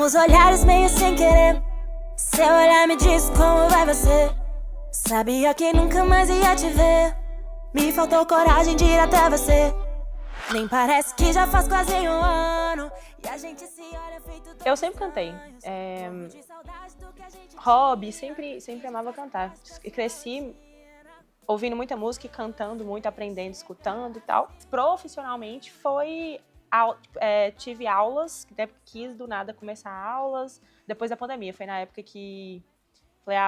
Cruzamos olhares meio sem querer. Seu olhar me diz como vai você. Sabia que nunca mais ia te ver. Me faltou coragem de ir até você. Nem parece que já faz quase um ano. E a gente se olha feito dois. Eu sempre cantei. Hobby, sempre amava cantar. Eu cresci ouvindo muita música e cantando muito, aprendendo, escutando e tal. Profissionalmente tive aulas, quis do nada começar aulas depois da pandemia. Foi na época que falei,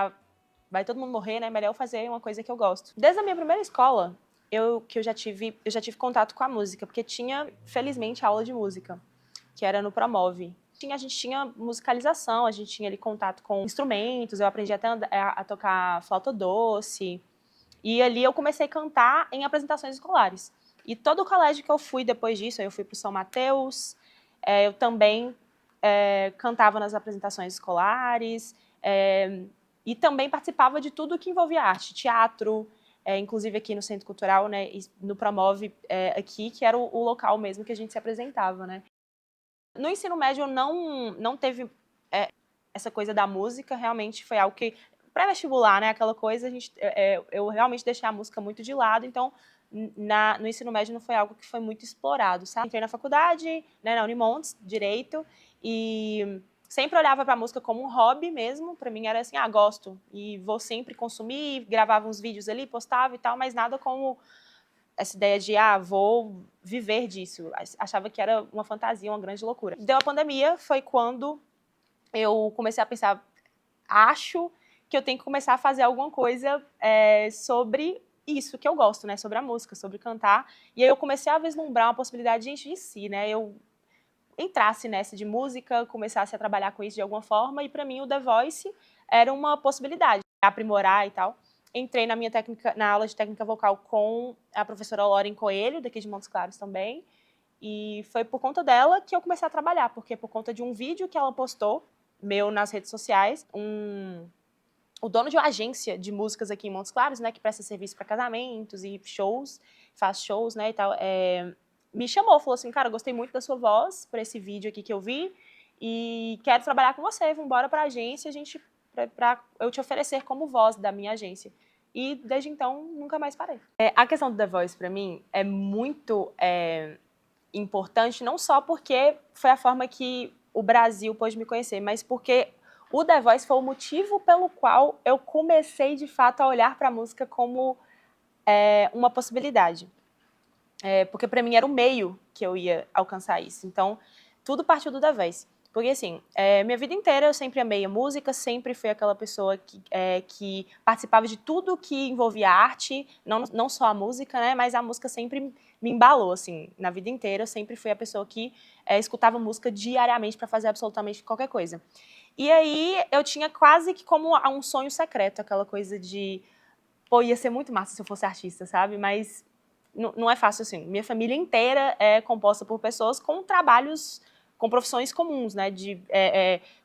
vai todo mundo morrer, né? Melhor eu fazer uma coisa que eu gosto. Desde a minha primeira escola, eu já tive contato com a música, porque tinha, felizmente, aula de música, que era no Promove. A gente tinha musicalização, a gente tinha ali contato com instrumentos, eu aprendi até a tocar flauta doce. E ali eu comecei a cantar em apresentações escolares. E todo o colégio que eu fui depois disso, eu fui para o São Mateus, eu também cantava nas apresentações escolares, e também participava de tudo que envolvia arte, teatro, inclusive aqui no Centro Cultural, né, no Promove aqui, que era o local mesmo que a gente se apresentava, né. No ensino médio não teve essa coisa da música, realmente foi algo que, pré-vestibular, né, aquela coisa, eu realmente deixei a música muito de lado, então no ensino médio não foi algo que foi muito explorado, sabe? Entrei na faculdade, né, na Unimontes, Direito, e sempre olhava para a música como um hobby mesmo, para mim era assim, gosto, e vou sempre consumir, gravava uns vídeos ali, postava e tal, mas nada como essa ideia de, vou viver disso. Achava que era uma fantasia, uma grande loucura. Deu a pandemia, foi quando eu comecei a pensar, acho que eu tenho que começar a fazer alguma coisa sobre isso que eu gosto, né? Sobre a música, sobre cantar. E aí eu comecei a vislumbrar uma possibilidade de gente de si, né? Eu entrasse nessa de música, começasse a trabalhar com isso de alguma forma, e para mim o The Voice era uma possibilidade, aprimorar e tal. Entrei na aula de técnica vocal com a professora Lauren Coelho, daqui de Montes Claros também, e foi por conta dela que eu comecei a trabalhar, porque por conta de um vídeo que ela postou, meu, nas redes sociais, o dono de uma agência de músicas aqui em Montes Claros, né, que presta serviço para casamentos e shows, faz shows, né, e tal, me chamou, falou assim, cara, gostei muito da sua voz por esse vídeo aqui que eu vi e quero trabalhar com você, vamos embora para a agência, pra eu te oferecer como voz da minha agência. E desde então, nunca mais parei. A questão do The Voice, para mim, é muito importante, não só porque foi a forma que o Brasil pôde me conhecer, mas porque o The Voice foi o motivo pelo qual eu comecei, de fato, a olhar para a música como uma possibilidade. Porque para mim era o meio que eu ia alcançar isso. Então, tudo partiu do The Voice. Porque, assim, minha vida inteira eu sempre amei a música, sempre fui aquela pessoa que participava de tudo que envolvia arte, não só a música, né, mas a música sempre me embalou, assim, na vida inteira. Eu sempre fui a pessoa que escutava música diariamente para fazer absolutamente qualquer coisa. E aí eu tinha quase que como um sonho secreto, aquela coisa de, ia ser muito massa se eu fosse artista, sabe? Mas não é fácil assim. Minha família inteira é composta por pessoas com trabalhos, com profissões comuns, né? De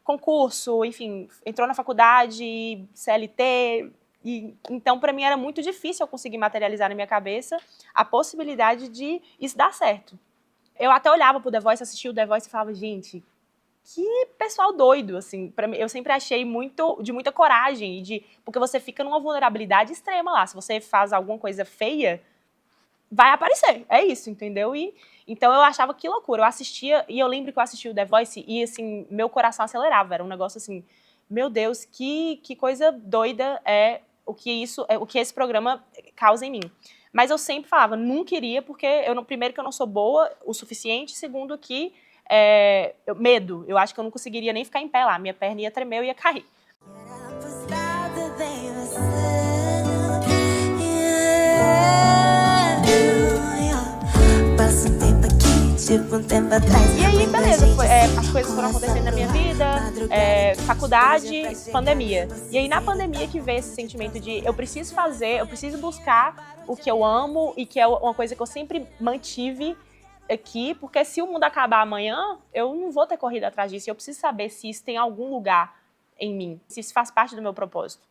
concurso, enfim, entrou na faculdade, CLT. Então, para mim, era muito difícil eu conseguir materializar na minha cabeça a possibilidade de isso dar certo. Eu até olhava pro The Voice, assistia o The Voice e falava, gente, que pessoal doido, assim. Pra mim, eu sempre achei de muita coragem, porque você fica numa vulnerabilidade extrema lá. Se você faz alguma coisa feia, vai aparecer, é isso, entendeu? Então eu achava que loucura, eu assistia, e eu lembro que eu assistia o The Voice e, assim, meu coração acelerava, era um negócio assim, meu Deus, que coisa doida o que esse programa causa em mim. Mas eu sempre falava, não queria, porque, primeiro que eu não sou boa o suficiente, segundo que, medo, eu acho que eu não conseguiria nem ficar em pé lá, minha perna ia tremer, eu ia cair. E aí, beleza, as coisas foram acontecendo na minha vida, faculdade, pandemia. E aí, na pandemia que veio esse sentimento de eu preciso buscar o que eu amo e que é uma coisa que eu sempre mantive aqui, porque se o mundo acabar amanhã, eu não vou ter corrido atrás disso. Eu preciso saber se isso tem algum lugar em mim, se isso faz parte do meu propósito.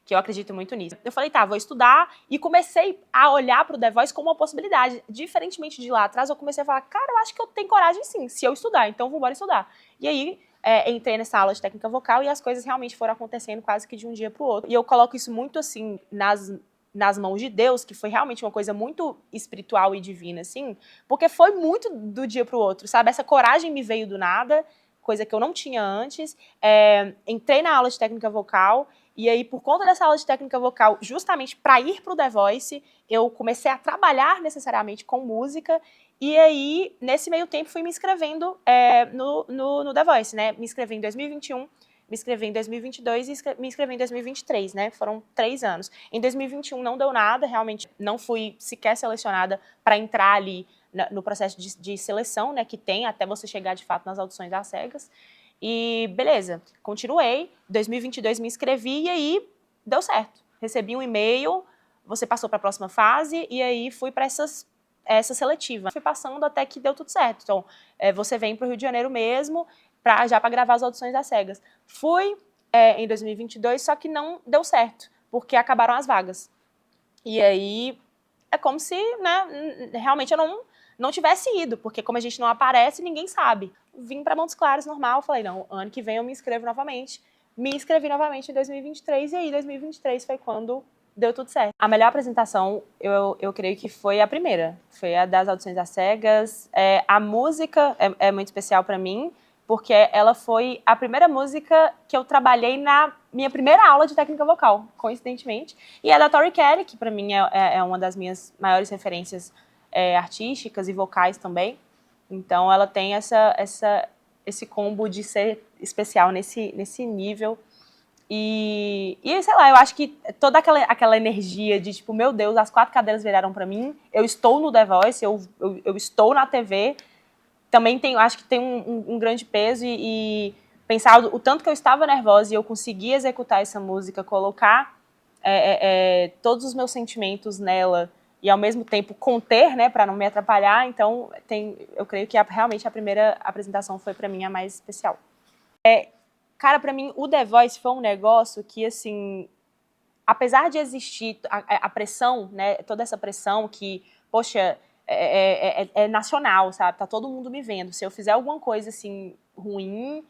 Que eu acredito muito nisso. Eu falei, vou estudar, e comecei a olhar pro The Voice como uma possibilidade. Diferentemente de lá atrás, eu comecei a falar, cara, eu acho que eu tenho coragem sim, se eu estudar, então vou embora estudar. E aí, entrei nessa aula de técnica vocal e as coisas realmente foram acontecendo quase que de um dia para o outro. E eu coloco isso muito, assim, nas mãos de Deus, que foi realmente uma coisa muito espiritual e divina, assim, porque foi muito do dia para o outro, sabe? Essa coragem me veio do nada, coisa que eu não tinha antes. Entrei na aula de técnica vocal, e aí, por conta dessa aula de técnica vocal, justamente para ir para o The Voice, eu comecei a trabalhar necessariamente com música, e aí, nesse meio tempo, fui me inscrevendo no The Voice, né? Me inscrevi em 2021, me inscrevi em 2022 e me inscrevi em 2023, né? Foram 3 anos. Em 2021 não deu nada, realmente não fui sequer selecionada para entrar ali no processo de seleção, né? Que tem até você chegar, de fato, nas audições às cegas. E beleza, continuei. 2022 me inscrevi e aí deu certo. Recebi um e-mail, você passou para a próxima fase e aí fui para essa seletiva. Fui passando até que deu tudo certo. Então, você vem para o Rio de Janeiro mesmo, já para gravar as audições às cegas. Fui em 2022, só que não deu certo, porque acabaram as vagas. E aí, é como se, né, realmente eu não tivesse ido, porque como a gente não aparece, ninguém sabe. Vim para Montes Claros, normal, falei, não, ano que vem eu me inscrevo novamente. Me inscrevi novamente em 2023, e aí 2023 foi quando deu tudo certo. A melhor apresentação, eu creio que foi a primeira. Foi a das audições às cegas. A música é muito especial para mim, porque ela foi a primeira música que eu trabalhei na minha primeira aula de técnica vocal, coincidentemente. E é da Tori Kelly, que para mim é uma das minhas maiores referências artísticas e vocais também. Então ela tem esse combo de ser especial nesse nível. E sei lá, eu acho que toda aquela energia de tipo, meu Deus, as 4 cadeiras viraram pra mim, eu estou no The Voice, eu estou na TV, também acho que tem um grande peso e pensar o tanto que eu estava nervosa e eu consegui executar essa música, colocar todos os meus sentimentos nela e ao mesmo tempo conter, né, para não me atrapalhar. Então eu creio que realmente a primeira apresentação foi para mim a mais especial. Cara, pra mim, o The Voice foi um negócio que, assim, apesar de existir a pressão, né, toda essa pressão que, poxa, é nacional, sabe? Tá todo mundo me vendo. Se eu fizer alguma coisa, assim, ruim,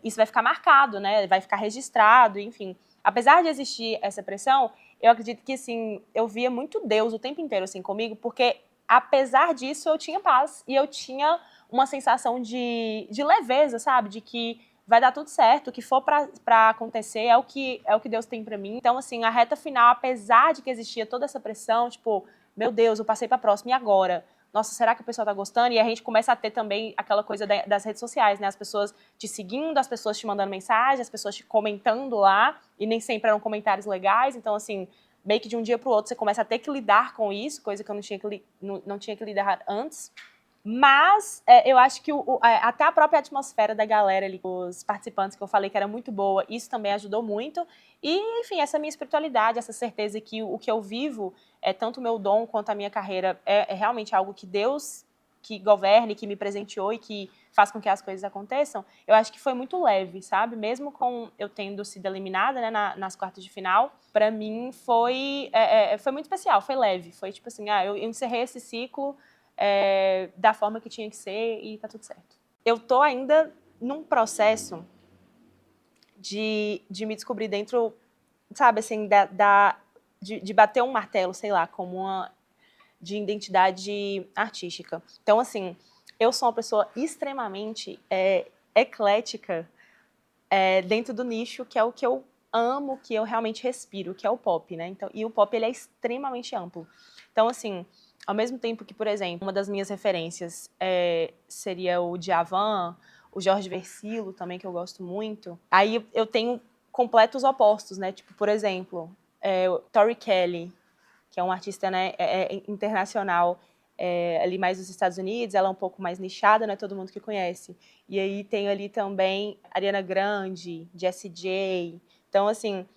isso vai ficar marcado, né? Vai ficar registrado, enfim. Apesar de existir essa pressão, eu acredito que, assim, eu via muito Deus o tempo inteiro, assim, comigo, porque, apesar disso, eu tinha paz e eu tinha uma sensação de leveza, sabe? De que vai dar tudo certo, o que for pra acontecer é o que Deus tem pra mim. Então, assim, a reta final, apesar de que existia toda essa pressão, tipo, meu Deus, eu passei pra próxima, e agora? Nossa, será que a pessoa tá gostando? E a gente começa a ter também aquela coisa das redes sociais, né? As pessoas te seguindo, as pessoas te mandando mensagem, as pessoas te comentando lá, e nem sempre eram comentários legais. Então, assim, meio que de um dia pro outro você começa a ter que lidar com isso, coisa que eu não tinha que lidar antes. Mas eu acho que até a própria atmosfera da galera ali, os participantes que eu falei que era muito boa, isso também ajudou muito. E, enfim, essa minha espiritualidade, essa certeza que o que eu vivo, tanto o meu dom quanto a minha carreira, é realmente algo que Deus que governe, que me presenteou e que faz com que as coisas aconteçam, eu acho que foi muito leve, sabe? Mesmo com eu tendo sido eliminada, né, nas quartas de final, pra mim foi muito especial, foi leve. Foi tipo assim, eu encerrei esse ciclo da forma que tinha que ser e tá tudo certo. Eu tô ainda num processo de me descobrir dentro, sabe, assim, de bater um martelo, sei lá, como de identidade artística. Então, assim, eu sou uma pessoa extremamente eclética dentro do nicho, que é o que eu amo, que eu realmente respiro, que é o pop, né? Então, e o pop, ele é extremamente amplo. Então, assim, ao mesmo tempo que, por exemplo, uma das minhas referências seria o Djavan, o Jorge Vercillo também, que eu gosto muito. Aí eu tenho completos opostos, né? Tipo, por exemplo, o Tori Kelly, que é uma artista, né, internacional, ali mais dos Estados Unidos, ela é um pouco mais nichada, não é todo mundo que conhece. E aí tem ali também Ariana Grande, Jessie J. Então, assim,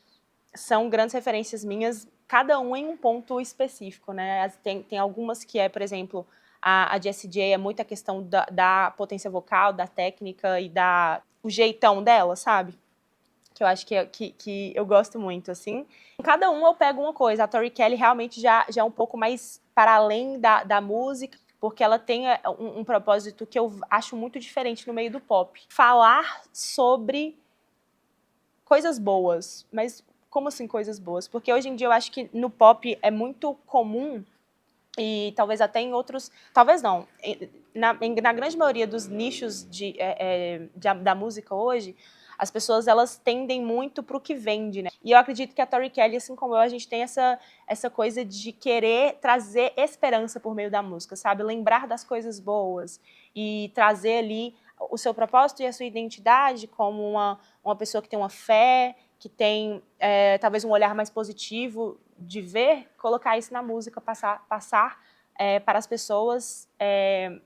são grandes referências minhas, cada um em um ponto específico, né? Tem algumas que por exemplo, a Jessie J é muito a questão da potência vocal, da técnica e o jeitão dela, sabe? Que eu acho que eu gosto muito, assim. Em cada um eu pego uma coisa. A Tori Kelly realmente já é um pouco mais para além da música. porque ela tem um propósito que eu acho muito diferente no meio do pop. Falar sobre coisas boas, mas como assim coisas boas? Porque hoje em dia eu acho que no pop é muito comum, e talvez até em outros, talvez não, na grande maioria dos nichos da música hoje, as pessoas elas tendem muito para o que vende, né? E eu acredito que a Tori Kelly, assim como eu, a gente tem essa coisa de querer trazer esperança por meio da música, sabe? Lembrar das coisas boas e trazer ali o seu propósito e a sua identidade como uma pessoa que tem uma fé, que tem talvez um olhar mais positivo de ver, colocar isso na música, passar para as pessoas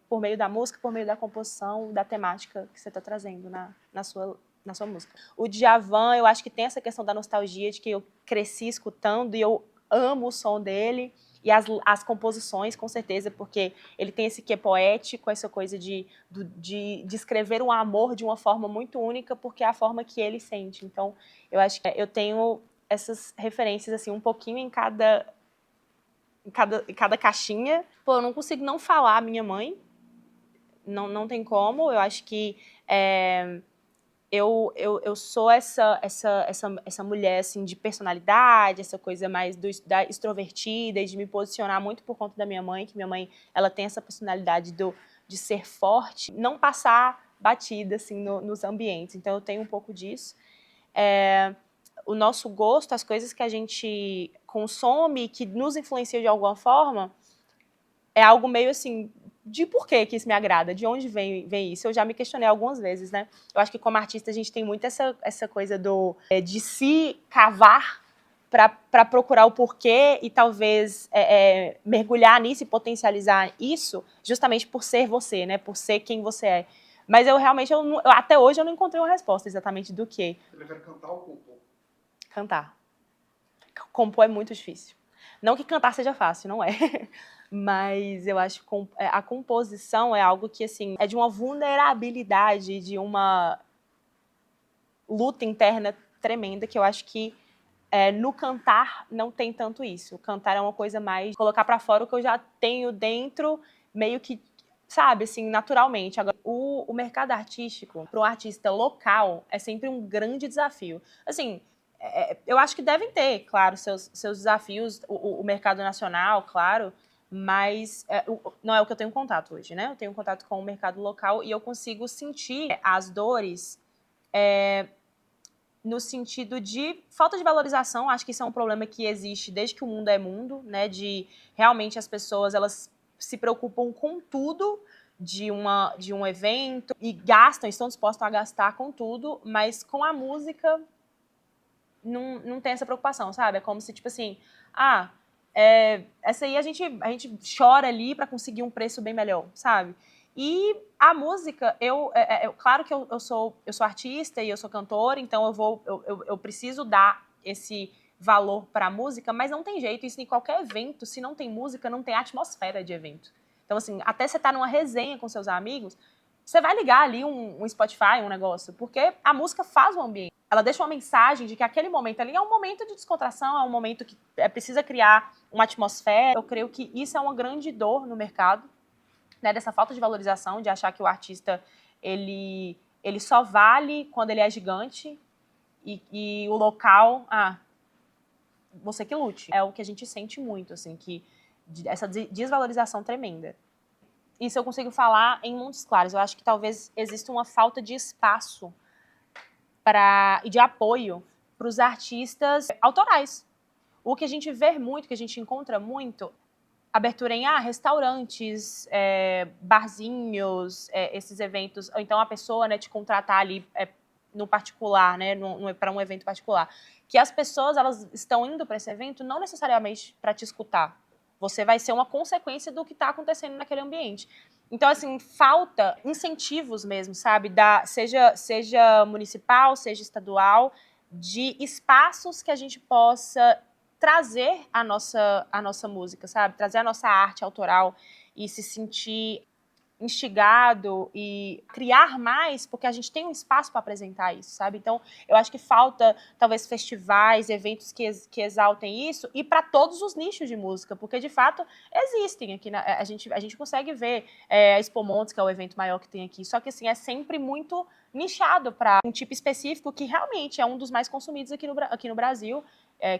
por meio da música, por meio da composição, da temática que você está trazendo na sua música. O Djavan, eu acho que tem essa questão da nostalgia, de que eu cresci escutando e eu amo o som dele e as composições, com certeza, porque ele tem esse quê poético, essa coisa de escrever um amor de uma forma muito única, porque é a forma que ele sente. Então, eu acho que eu tenho essas referências, assim, um pouquinho em cada caixinha. Pô, eu não consigo não falar a minha mãe, não tem como. Eu acho que eu sou essa mulher, assim, de personalidade, essa coisa mais da extrovertida e de me posicionar muito por conta da minha mãe, que minha mãe, ela tem essa personalidade de ser forte, não passar batida, assim, nos ambientes. Então, eu tenho um pouco disso. O nosso gosto, as coisas que a gente consome, que nos influencia de alguma forma, é algo meio assim, de por que isso me agrada, de onde vem isso. Eu já me questionei algumas vezes, né? Eu acho que como artista a gente tem muito essa coisa de se cavar para procurar o porquê e talvez mergulhar nisso e potencializar isso, justamente por ser você, né? Por ser quem você é. Mas eu realmente, até hoje eu não encontrei uma resposta exatamente do quê. Você prefere cantar ou compor? Cantar. Compor é muito difícil. Não que cantar seja fácil, não é. Mas eu acho que a composição é algo que, assim, é de uma vulnerabilidade, de uma luta interna tremenda, que eu acho que no cantar não tem tanto isso. O cantar é uma coisa mais colocar pra fora o que eu já tenho dentro, meio que, sabe, assim, naturalmente. Agora, o mercado artístico, para um artista local, é sempre um grande desafio. Assim, eu acho que devem ter, claro, seus desafios, o mercado nacional, claro, mas não é o que eu tenho contato hoje, né? Eu tenho contato com o mercado local e eu consigo sentir as dores no sentido de falta de valorização. Acho que isso é um problema que existe desde que o mundo é mundo, né? De realmente as pessoas, elas se preocupam com tudo de um evento e estão dispostos a gastar com tudo, mas com a música não tem essa preocupação, sabe? É como se, tipo assim, essa aí a gente chora ali para conseguir um preço bem melhor, sabe? E a música, claro que eu sou artista e eu sou cantora, então eu preciso dar esse valor para a música, mas não tem jeito, isso em qualquer evento, se não tem música, não tem atmosfera de evento. Então, assim, até você tá numa resenha com seus amigos, você vai ligar ali um Spotify, um negócio, porque a música faz o ambiente. Ela deixa uma mensagem de que aquele momento ali é um momento de descontração, é um momento que precisa criar uma atmosfera. Eu creio que isso é uma grande dor no mercado, né, dessa falta de valorização, de achar que o artista ele só vale quando ele é gigante e o local, você que lute. É o que a gente sente muito, assim, essa desvalorização tremenda. Isso eu consigo falar em Montes Claros. Eu acho que talvez exista uma falta de espaço e de apoio para os artistas autorais. O que a gente vê muito, que a gente encontra muito, abertura em restaurantes, barzinhos, esses eventos, ou então a pessoa, né, te contratar ali no particular, né, para um evento particular. Que as pessoas, elas estão indo para esse evento não necessariamente para te escutar. Você vai ser uma consequência do que está acontecendo naquele ambiente. Então, assim, falta incentivos mesmo, sabe? Seja municipal, seja estadual, de espaços que a gente possa trazer a nossa música, sabe? Trazer a nossa arte autoral e se sentir instigado e criar mais, porque a gente tem um espaço para apresentar isso, sabe? Então, eu acho que falta, talvez, festivais, eventos que exaltem isso, e para todos os nichos de música, porque, de fato, existem aqui. A gente consegue ver a Expo Montes, que é o evento maior que tem aqui, só que, assim, é sempre muito nichado para um tipo específico que realmente é um dos mais consumidos aqui no Brasil,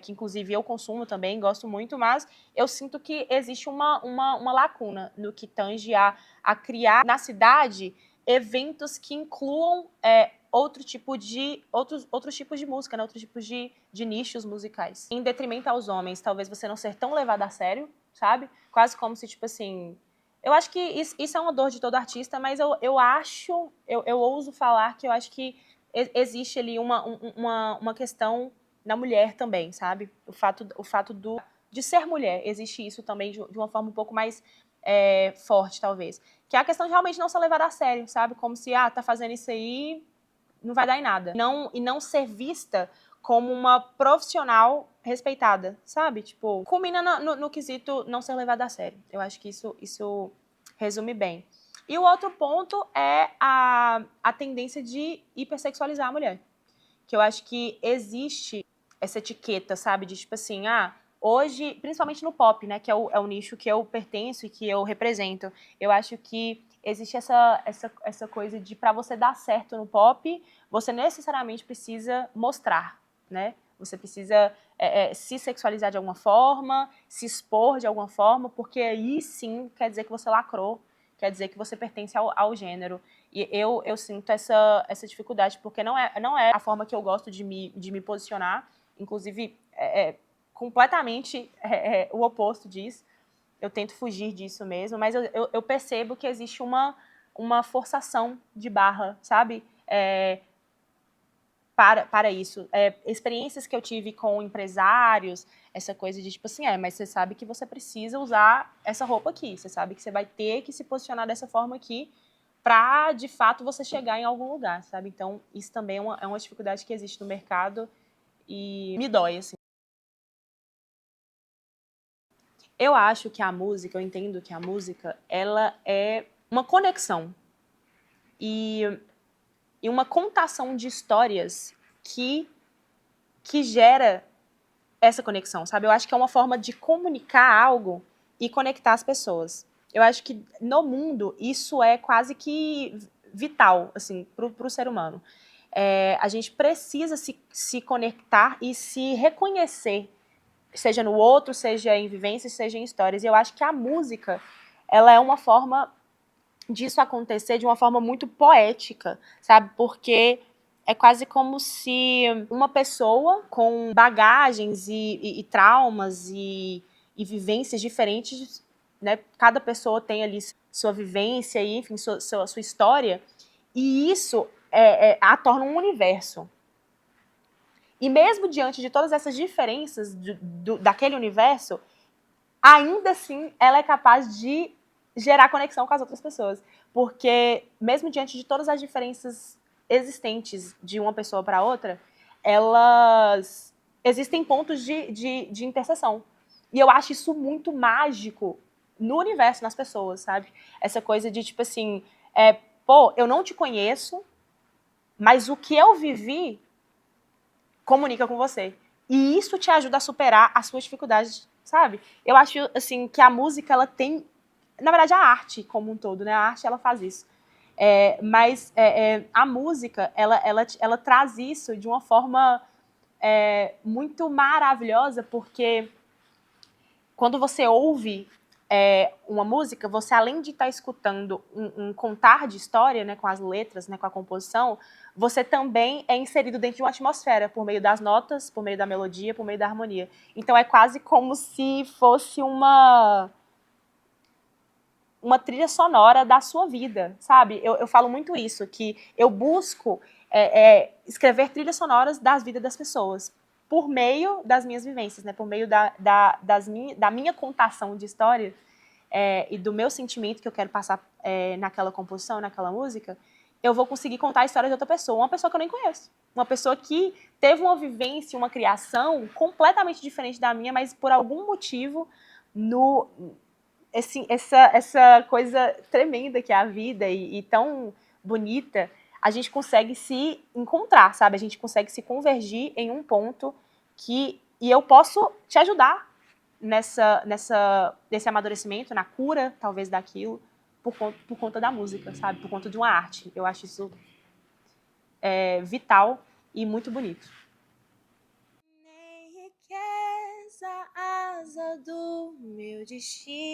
que inclusive eu consumo também, gosto muito, mas eu sinto que existe uma lacuna no que tange a criar na cidade eventos que incluam outros tipos de música, né? Outros tipos de nichos musicais. Em detrimento aos homens, talvez você não ser tão levado a sério, sabe? Quase como se, tipo assim... Eu acho que isso é uma dor de todo artista, mas eu ouso falar que eu acho que existe ali uma questão na mulher também, sabe? O fato de ser mulher, existe isso também de uma forma um pouco mais forte, talvez. Que é a questão de realmente não ser levada a sério, sabe? Como se, tá fazendo isso aí, não vai dar em nada. E não ser vista como uma profissional respeitada, sabe? Tipo, culmina no quesito não ser levada a sério. Eu acho que isso resume bem. E o outro ponto é a tendência de hipersexualizar a mulher. Que eu acho que existe essa etiqueta, sabe? De tipo assim, hoje, principalmente no pop, né? Que é o nicho que eu pertenço e que eu represento. Eu acho que existe essa coisa de para você dar certo no pop, você necessariamente precisa mostrar, né? Você precisa se sexualizar de alguma forma, se expor de alguma forma, porque aí sim quer dizer que você lacrou, quer dizer que você pertence ao gênero. E eu sinto essa dificuldade, porque não é a forma que eu gosto de me posicionar. Inclusive, completamente o oposto disso. Eu tento fugir disso mesmo, mas eu percebo que existe uma forçação de barra, sabe? Para isso. Experiências que eu tive com empresários, essa coisa de tipo assim, mas você sabe que você precisa usar essa roupa aqui, você sabe que você vai ter que se posicionar dessa forma aqui para, de fato, você chegar em algum lugar, sabe? Então, isso também é uma dificuldade que existe no mercado e me dói, assim. Eu acho que a música, eu entendo que a música, ela é uma conexão e uma contação de histórias que gera essa conexão, sabe? Eu acho que é uma forma de comunicar algo e conectar as pessoas. Eu acho que no mundo isso é quase que vital, assim, pro ser humano. A gente precisa se conectar e se reconhecer, seja no outro, seja em vivências, seja em histórias. E eu acho que a música, ela é uma forma disso acontecer de uma forma muito poética, sabe? Porque é quase como se uma pessoa com bagagens e traumas e vivências diferentes, né? Cada pessoa tem ali sua vivência e, enfim, sua história, e isso a torna um universo. E mesmo diante de todas essas diferenças daquele universo, ainda assim ela é capaz de gerar conexão com as outras pessoas. Porque mesmo diante de todas as diferenças existentes de uma pessoa para outra, elas existem pontos de interseção. E eu acho isso muito mágico no universo, nas pessoas, sabe? Essa coisa de, tipo assim, eu não te conheço, mas o que eu vivi comunica com você. E isso te ajuda a superar as suas dificuldades, sabe? Eu acho, assim, que a música, ela tem... Na verdade, a arte como um todo, né? A arte, ela faz isso. Mas a música, ela traz isso de uma forma muito maravilhosa, porque quando você ouve uma música, você, além de estar escutando um contar de história, né, com as letras, né, com a composição, você também é inserido dentro de uma atmosfera, por meio das notas, por meio da melodia, por meio da harmonia. Então é quase como se fosse uma trilha sonora da sua vida, sabe? Eu falo muito isso, que eu busco escrever trilhas sonoras das vidas das pessoas, por meio das minhas vivências, né? Por meio da minha contação de história e do meu sentimento que eu quero passar naquela composição, naquela música, eu vou conseguir contar a história de outra pessoa, uma pessoa que eu nem conheço. Uma pessoa que teve uma vivência, uma criação completamente diferente da minha, mas por algum motivo, essa coisa tremenda que é a vida e tão bonita, a gente consegue se encontrar, sabe? A gente consegue se convergir em um ponto e eu posso te ajudar nesse amadurecimento, na cura, talvez, daquilo, por conta da música, sabe? Por conta de uma arte. Eu acho isso vital e muito bonito. Nem riqueza, asa do meu destino.